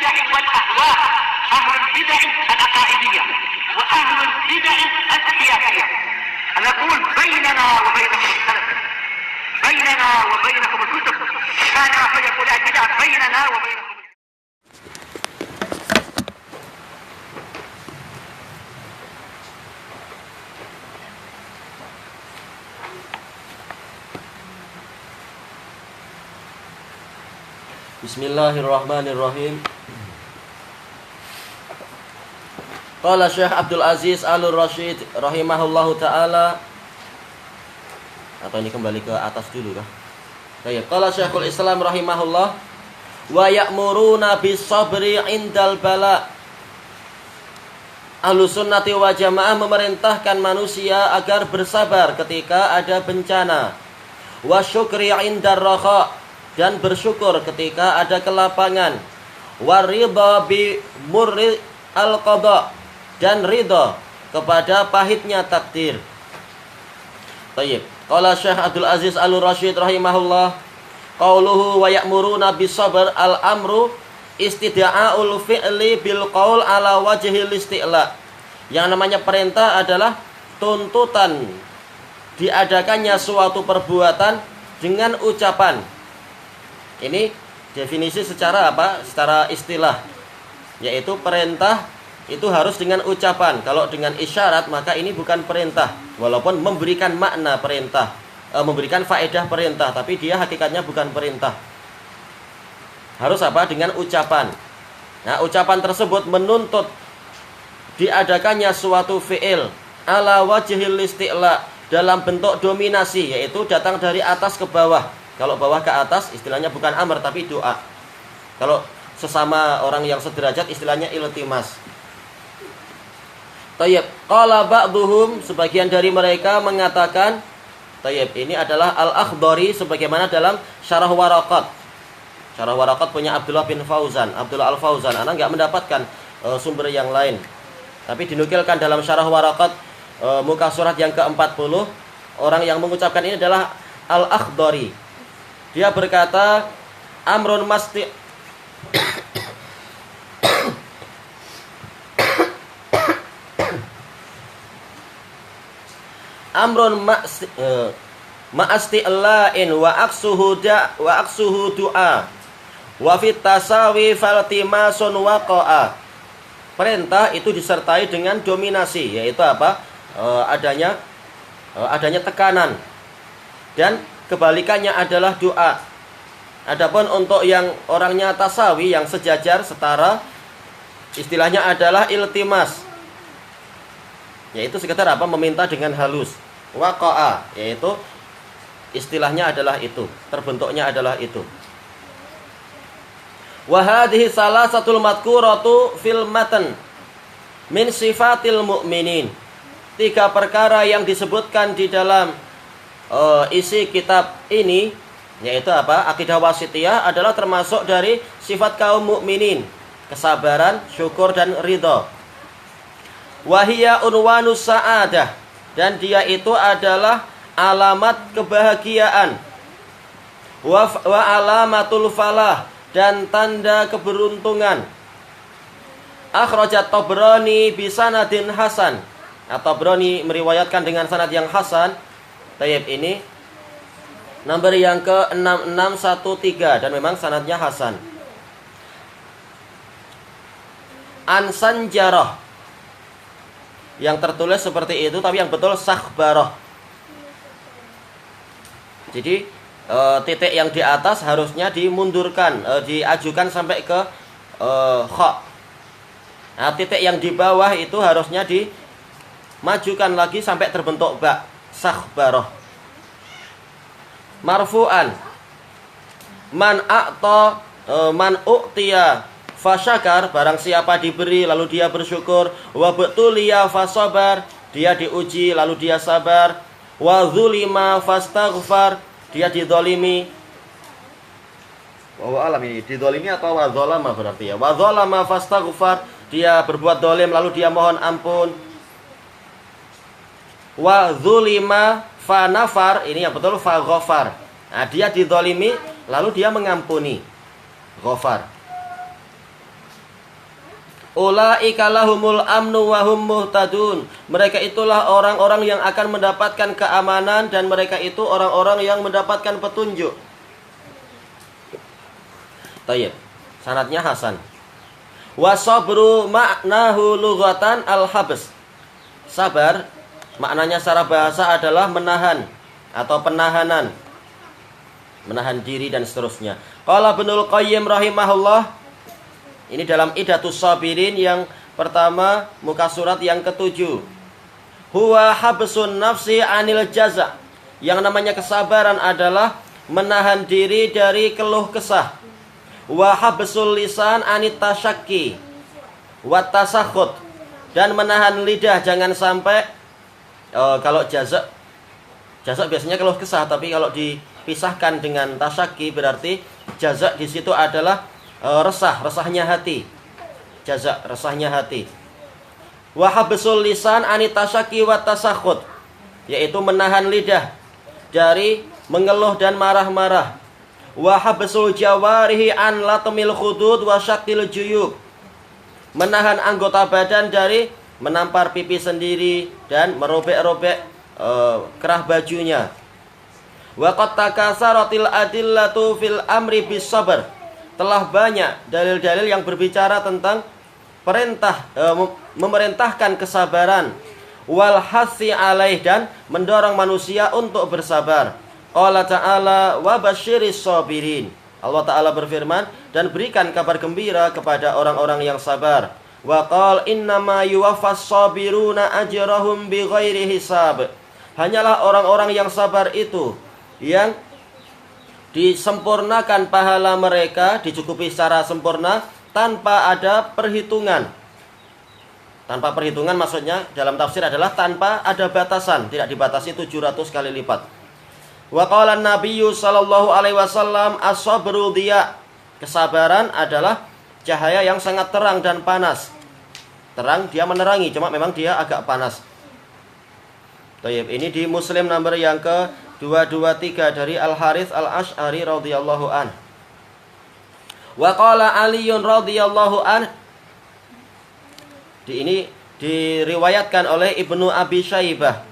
البدع والأهواء، أهل البدع العقائدية وأهل البدع السياسية. نقول بيننا وبينكم السلف، بيننا وبينكم الكتب، كان فيقول البدع بيننا وبينكم. Bismillahirrahmanirrahim. Qala Syekh Abdul Aziz Al-Rashid rahimahullahu taala. Atau ini kembali ke atas dulu kah? Baik, qala Syekhul Islam rahimahullah wa ya'muruna bis-sabri 'indal bala. Ahlussunnati wal Jamaah memerintahkan manusia agar bersabar ketika ada bencana. Wa syukri 'indar rakha, dan bersyukur ketika ada kelapangan. Waridha bi murri al-qada, dan ridha kepada pahitnya takdir. Baik. Qala Syekh Abdul Aziz Al-Rashid rahimahullah, qauluhu wa ya'muruna bis-sabr al-amru istida'aul fi'li bil qaul ala wajhil isti'la. Yang namanya perintah adalah tuntutan diadakannya suatu perbuatan dengan ucapan. Ini definisi secara apa? Secara istilah, yaitu perintah itu harus dengan ucapan. Kalau dengan isyarat maka ini bukan perintah, walaupun memberikan makna perintah, memberikan faedah perintah, tapi dia hakikatnya bukan perintah. Harus apa? Dengan ucapan. Nah, ucapan tersebut menuntut diadakannya suatu fi'il ala wajhil isti'la, dalam bentuk dominasi, yaitu datang dari atas ke bawah. Kalau bawah ke atas istilahnya bukan amr tapi doa. Kalau sesama orang yang sederajat istilahnya iltimas. Tayyib, qala ba'dhum, sebagian dari mereka mengatakan, tayyib, ini adalah Al-Akhdari sebagaimana dalam Syarah Waraqat. Syarah Waraqat punya Abdullah bin Fauzan, Abdullah Al-Fauzan. Ana enggak mendapatkan sumber yang lain. Tapi dinukilkan dalam Syarah Waraqat muka surat yang ke-40, orang yang mengucapkan ini adalah Al-Akhdari. Dia berkata, amrun masti amrun ma'asti'la'in wa aksuhu du'a wa fit tasawi faltimasun waqa'a. Perintah itu disertai dengan dominasi, yaitu apa? Adanya tekanan, dan kebalikannya adalah doa. Adapun untuk yang orangnya tasawi, yang sejajar, setara, istilahnya adalah iltimas, yaitu sekedar apa? Meminta dengan halus. Waqa'a, yaitu istilahnya adalah itu, terbentuknya adalah itu. Wa hadhihi salasatul madhkuratu fil matan min sifatil mu'minin. 3 perkara yang disebutkan di dalam isi kitab ini, yaitu apa? Akidah wasitiyah adalah termasuk dari sifat kaum mukminin: kesabaran, syukur, dan ridha. Wahiyya unwanus sa'adah, dan dia itu adalah alamat kebahagiaan. Wa alamatul falah, dan tanda keberuntungan. Akhrajat Tabrani bisanadin hasan. Tabrani meriwayatkan dengan sanad yang hasan. Tayyib, ini nomor yang ke-6613 dan memang sanadnya hasan. An Sanjarah, yang tertulis seperti itu tapi yang betul Sakhbarah. Jadi titik yang di atas harusnya dimundurkan, diajukan sampai ke kha. Nah, titik yang di bawah itu harusnya dimajukan lagi sampai terbentuk ba. Sakhbarah. Marfu'an, man a'ta man u'tiya fasyakar, barang siapa diberi lalu dia bersyukur. Wa btuliya fasabar, dia diuji lalu dia sabar. Wa zulima fastaghfar, dia didolimi. Wa alam, ini didolimi atau wa zalama berarti ya. Wa zalama fastaghfar, dia berbuat dolim lalu dia mohon ampun. Wa zulima fa nafar, ini yang betul fa ghafar. Nah, dia didolimi lalu dia mengampuni. Ghafar. Ulaika lahumul amnu wa hum muhtadun. Mereka itulah orang-orang yang akan mendapatkan keamanan dan mereka itu orang-orang yang mendapatkan petunjuk. Tayyib. Sanadnya hasan. Wa sabru ma'nahu lughatan al-habs. Sabar maknanya secara bahasa adalah menahan atau penahanan. Menahan diri dan seterusnya. Qala Ibnul Qayyim rahimahullah, ini dalam Idatus Sabirin yang pertama, muka surat yang ke-7. Huwa habsun nafsi anil jaza. Yang namanya kesabaran adalah menahan diri dari keluh kesah. Wa habsul lisan anit tasyakki wa tasakhut. Dan menahan lidah jangan sampai kalau jaza biasanya keluh kesah, tapi kalau dipisahkan dengan tasyakki berarti jaza di situ adalah resahnya hati. Jaza, resahnya hati. Wa habsul lisan anit tasyakki wa tasakhut, yaitu menahan lidah dari mengeluh dan marah-marah. Wa habsul jawarihi an latmil khudud wa syaqqil juyub, menahan anggota badan dari menampar pipi sendiri dan merobek-robek kerah bajunya. Wa qad takasaratil adillatu fil amri bis sabr. Telah banyak dalil-dalil yang berbicara tentang memerintahkan kesabaran, wal hasi alaih, dan mendorong manusia untuk bersabar. Allah Ta'ala wa basyiris sabirin. Allah Ta'ala berfirman, dan berikan kabar gembira kepada orang-orang yang sabar. Wa qala innama yuwaffas sabiruna ajrahum bighairi hisab. Hanyalah orang-orang yang sabar itu yang disempurnakan pahala mereka, dicukupi secara sempurna tanpa ada perhitungan. Tanpa perhitungan maksudnya dalam tafsir adalah tanpa ada batasan, tidak dibatasi 700 kali lipat. Wa qala an-nabiyyu sallallahu alaihi wasallam as-sabru diya. Kesabaran adalah cahaya yang sangat terang dan panas. Terang, dia menerangi, cuma memang dia agak panas. Baik, ini di Muslim nomor yang ke-223 dari Al-Harits Al-Asy'ari radhiyallahu an. Wa qala Aliyun radhiyallahu an. Ini diriwayatkan oleh Ibnu Abi Syaibah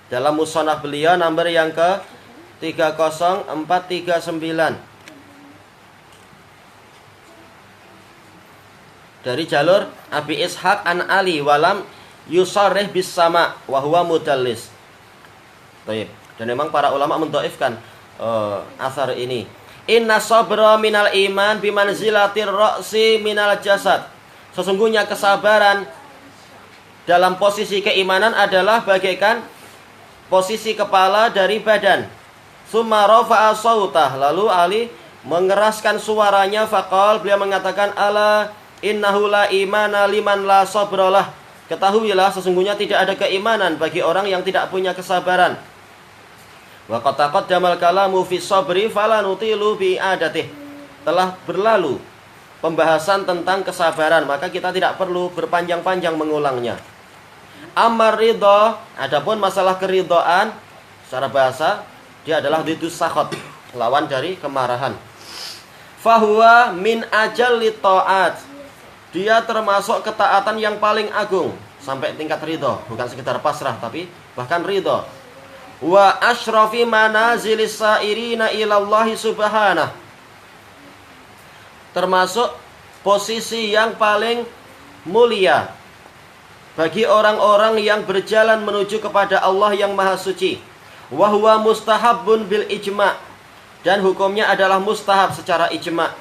dalam musannaf beliau nomor yang ke-30439 dari jalur Abi Ishaq an Ali walam yusarrih bis sama wa huwa mudallis. Baik. Dan memang para ulama mendhaifkan asar ini. Inna sabra minal iman bimanzilatir ra'si minal jasad. Sesungguhnya kesabaran dalam posisi keimanan adalah bagaikan posisi kepala dari badan. Summa rafa'a sautah, lalu Ali mengeraskan suaranya, faqal, beliau mengatakan, ala innahu la imana liman la sabralah. Ketahuilah sesungguhnya tidak ada keimanan bagi orang yang tidak punya kesabaran. Wa qad taqaddamal kalamu fi sabri fala nutilu bi adatih. Telah berlalu pembahasan tentang kesabaran, maka kita tidak perlu berpanjang-panjang mengulangnya. Amar ridha, adapun masalah keridhaan secara bahasa dia adalah didus sakhot, lawan dari kemarahan. Fahuwa min ajalli ta'at. Dia termasuk ketaatan yang paling agung sampai tingkat ridha, bukan sekedar pasrah tapi bahkan ridha. Wa asyrafi manazilis sairina ilallahi subhanah. Termasuk posisi yang paling mulia bagi orang-orang yang berjalan menuju kepada Allah yang Maha Suci. Wa huwa mustahabbun bil ijma', dan hukumnya adalah mustahab secara ijma'.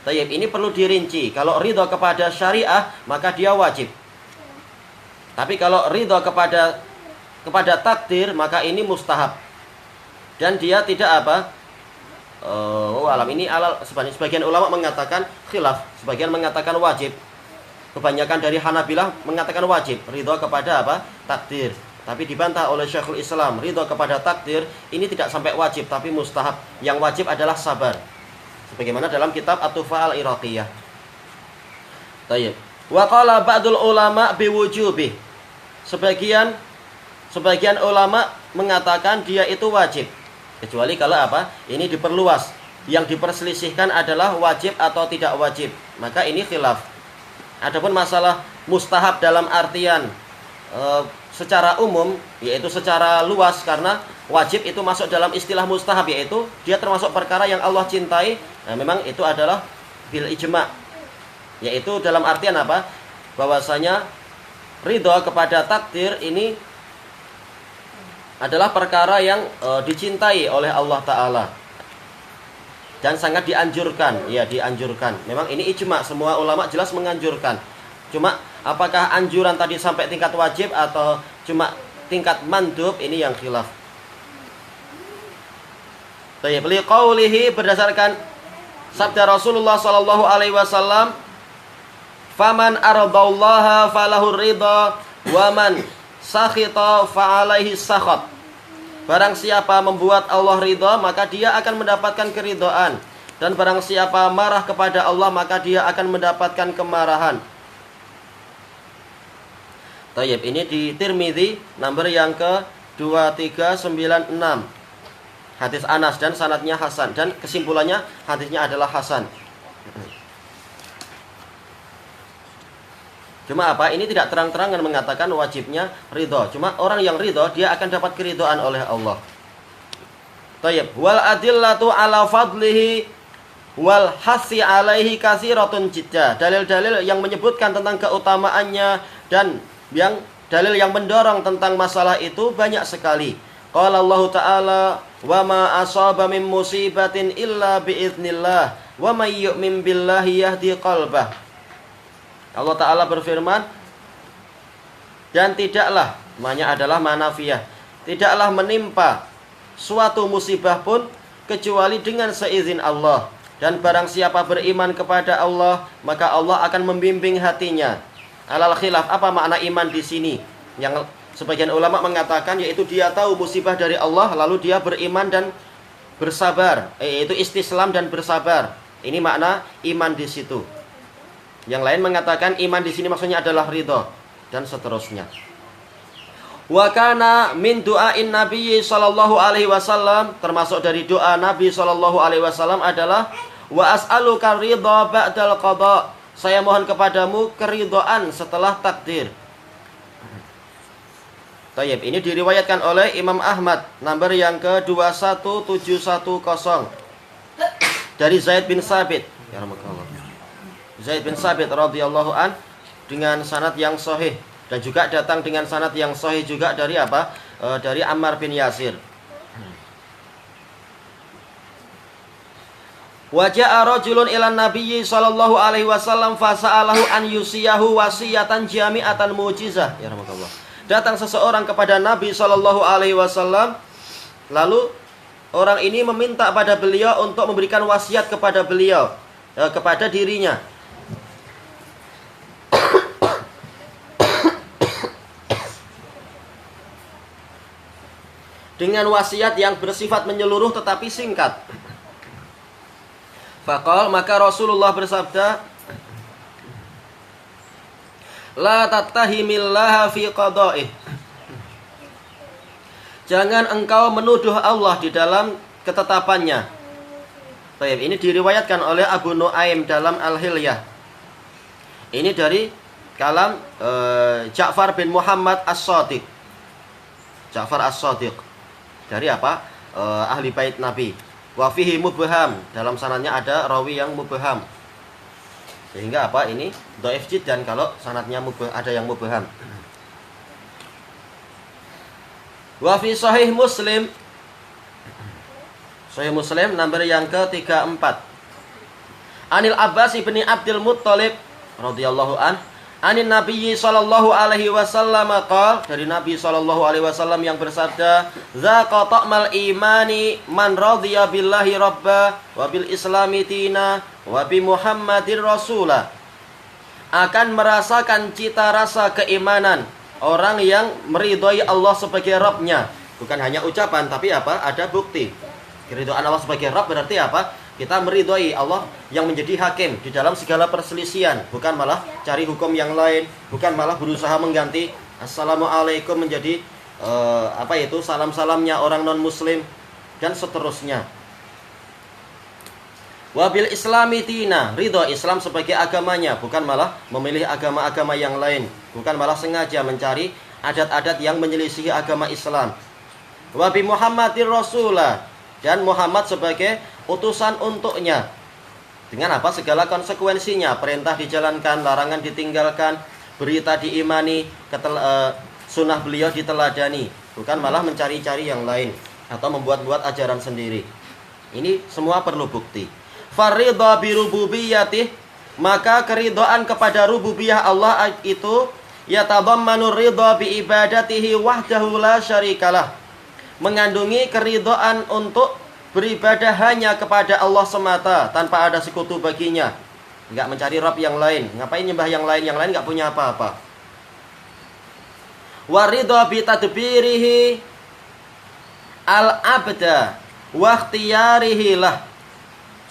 Tayyib, ini perlu dirinci. Kalau ridha kepada syariah maka dia wajib. Tapi kalau ridha kepada takdir maka ini mustahab. Dan dia tidak apa? Alam ini sebagian ulama mengatakan khilaf, sebagian mengatakan wajib. Kebanyakan dari Hanabilah mengatakan wajib ridha kepada apa? Takdir. Tapi dibantah oleh Syekhul Islam, ridha kepada takdir ini tidak sampai wajib tapi mustahab. Yang wajib adalah sabar. Sebagaimana dalam kitab At-Tufa Al-Iraqiyah. Tayyib. Wa qala ba'dul ulama biwujubi. Sebagian ulama mengatakan dia itu wajib. Kecuali kalau apa? Ini diperluas. Yang diperselisihkan adalah wajib atau tidak wajib. Maka ini khilaf. Adapun masalah mustahab dalam artian secara umum, yaitu secara luas, karena wajib itu masuk dalam istilah mustahab, yaitu dia termasuk perkara yang Allah cintai. Nah, memang itu adalah bil ijma', yaitu dalam artian apa? Bahwasanya ridho kepada takdir ini adalah perkara yang dicintai oleh Allah Ta'ala dan sangat dianjurkan. Ya, dianjurkan. Memang ini ijma', semua ulama jelas menganjurkan. Cuma apakah anjuran tadi sampai tingkat wajib atau cuma tingkat mandub, ini yang khilaf. Baik, liqaulihi, berdasarkan sabda Rasulullah sallallahu alaihi wasallam, faman aradallaha falahur ridha wa man sakhita fa alaihi sakhat. Barang siapa membuat Allah ridha, maka dia akan mendapatkan keridhaan, dan barang siapa marah kepada Allah, maka dia akan mendapatkan kemarahan. Tayyib, ini di Tirmidzi nomor yang ke 2396, hadis Anas, dan sanadnya hasan, dan kesimpulannya hadisnya adalah hasan. Cuma apa? Ini tidak terang-terangan mengatakan wajibnya ridho. Cuma orang yang ridho, dia akan dapat keridhaan oleh Allah. Tayyib, wal adillatu ala fadlihi wal hasi alaihi katsiratun jidda. Dalil-dalil yang menyebutkan tentang keutamaannya dan yang dalil yang mendorong tentang masalah itu banyak sekali. Qala Allah Ta'ala, wa ma asaba min musibatin illa biiznillah, wa may yu'min billahi yahdi qalbah. Allah Ta'ala berfirman, dan tidaklah, namanya adalah manafiyah, tidaklah menimpa suatu musibah pun kecuali dengan seizin Allah. Dan barang siapa beriman kepada Allah, maka Allah akan membimbing hatinya. Alal khilaf, apa makna iman di sini? Yang sebagian ulama mengatakan yaitu dia tahu musibah dari Allah, lalu dia beriman dan bersabar, yaitu istislam dan bersabar. Ini makna iman di situ. Yang lain mengatakan iman di sini maksudnya adalah ridho, dan seterusnya. Wa kana min du'ain Nabi sallallahu alaihi wasallam, termasuk dari doa Nabi sallallahu alaihi wasallam adalah wa as'aluka ridha ba'dal qada. Saya mohon kepadamu keridhaan setelah takdir. Tayyib, ini diriwayatkan oleh Imam Ahmad nomor yang ke 21710 dari Zaid bin Sabit, ya rahmatullah. Zaid bin Sabit radhiyallahu an, dengan sanad yang sahih, dan juga datang dengan sanad yang sahih juga dari apa? Dari Ammar bin Yasir. Wa ja'a rajulun ila nabiyyi sallallahu alaihi wasallam fasa'alahu an yusiyahu wasiyatan jami'atan mu'jizah. Ya rahmatullah. Datang seseorang kepada Nabi sallallahu alaihi wasallam, lalu orang ini meminta pada beliau untuk memberikan wasiat kepada beliau, kepada dirinya. Dengan wasiat yang bersifat menyeluruh tetapi singkat. Faqal, maka Rasulullah bersabda, la tattahimillaha fi qada'ih. Jangan engkau menuduh Allah di dalam ketetapannya. Baik, ini diriwayatkan oleh Abu Nuaim dalam Al-Hilyah. Ini dari kalam Ja'far bin Muhammad As-Shadiq. Ja'far As-Shadiq. Dari apa? Ahli bait Nabi. Wa fihi mubham, dalam sanadnya ada rawi yang mubham. Sehingga apa? Ini dhaif jiddan kalau sanadnya ada yang mubham. Wa fi sahih Muslim, Sahih Muslim nomor yang ke-34. Anil Abbas bin Abdul Muttalib radhiyallahu an, anin Nabi sallallahu alaihi wasallam qala, dari Nabi sallallahu alaihi wasallam yang bersabda, zaqa ta'mal imani man radhiya billahi rabba wa bil islami tina wa bi Muhammadir rasula. Akan merasakan cita rasa keimanan orang yang meridhai Allah sebagai Rabb-nya. Bukan hanya ucapan, tapi apa? Ada bukti. Keridhaan Allah sebagai Rabb berarti apa? Kita meridhai Allah yang menjadi hakim di dalam segala perselisihan, bukan malah cari hukum yang lain, bukan malah berusaha mengganti assalamualaikum menjadi salam-salamnya orang non muslim, dan seterusnya. Wabil islami dina, ridho Islam sebagai agamanya, bukan malah memilih agama-agama yang lain, bukan malah sengaja mencari adat-adat yang menyelisihi agama Islam. Wabi Muhammadir Rasulah, dan Muhammad sebagai utusan untuknya. Dengan apa? Segala konsekuensinya, perintah dijalankan, larangan ditinggalkan, berita diimani, sunnah beliau diteladani, bukan malah mencari-cari yang lain atau membuat-buat ajaran sendiri. Ini semua perlu bukti. Faridha birububiyatih, maka keridhaan kepada rububiyah Allah itu yatadammanu ridha bi ibadatihi wahdahu la syarikalah, mengandungi keridhaan untuk beribadah hanya kepada Allah semata tanpa ada sekutu baginya, enggak mencari Rabb yang lain. Ngapain nyembah yang lain enggak punya apa-apa. Waridha bi tadbirihi al-abda wa ikhtiyarihi lah,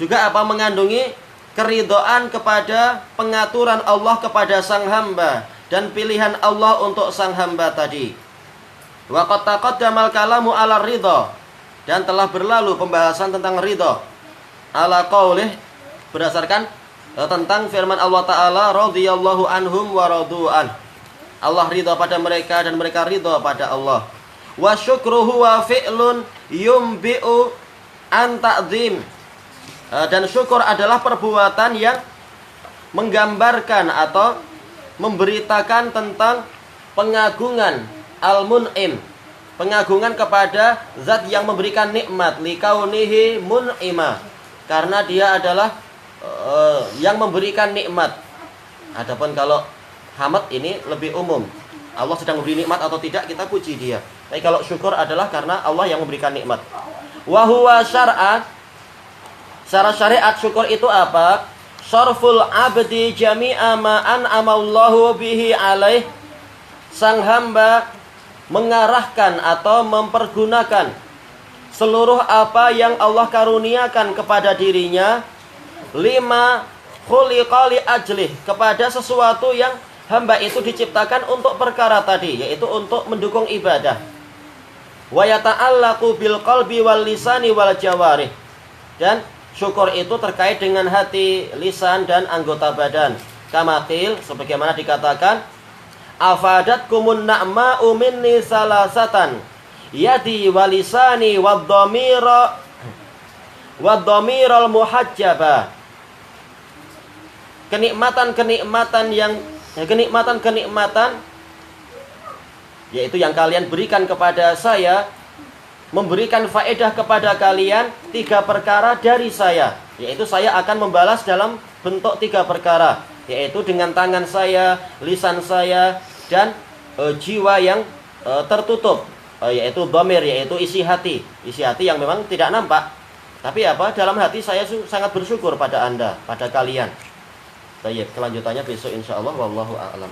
juga apa? Mengandungi keridhaan kepada pengaturan Allah kepada sang hamba dan pilihan Allah untuk sang hamba tadi. Wa qad taqaddamal kalamu 'ala ridha, dan telah berlalu pembahasan tentang ridha. Ala qaulih, berdasarkan tentang firman Allah Ta'ala, radhiyallahu anhum wa radu'an. Allah ridha pada mereka dan mereka ridha pada Allah. Wa syukruhu wa fi'lun yumbi'u an ta'zim, dan syukur adalah perbuatan yang menggambarkan atau memberitakan tentang pengagungan al-mun'im, pengagungan kepada zat yang memberikan nikmat, likaunihi mun'ima, karena dia adalah yang memberikan nikmat. Adapun kalau hamad ini lebih umum, Allah sedang memberi nikmat atau tidak kita puji dia. Tapi kalau syukur adalah karena Allah yang memberikan nikmat. Wa huwa syar'an, secara syariat syukur itu apa? Syarful abdi jami'a ma an'amallahu bihi alaih, sang hamba mengarahkan atau mempergunakan seluruh apa yang Allah karuniakan kepada dirinya, lima khuliqa li ajlih, kepada sesuatu yang hamba itu diciptakan untuk perkara tadi, yaitu untuk mendukung ibadah. Wa yata'allaqu bil qalbi wal lisani wal jawarih, dan syukur itu terkait dengan hati, lisan, dan anggota badan. Kamatil, sebagaimana dikatakan, afadatkumun na'ma'u minni salasatan, yadi walisani waddhamiral muhajjaba. Kenikmatan yaitu yang kalian berikan kepada saya, memberikan faedah kepada kalian 3 perkara dari saya, yaitu saya akan membalas dalam bentuk 3 perkara, yaitu dengan tangan saya, lisan saya, dan jiwa yang tertutup, yaitu dhamir, yaitu isi hati yang memang tidak nampak, tapi apa? Dalam hati saya sangat bersyukur pada Anda, pada kalian. Baik, kelanjutannya besok insyaallah, wallahu a'lam.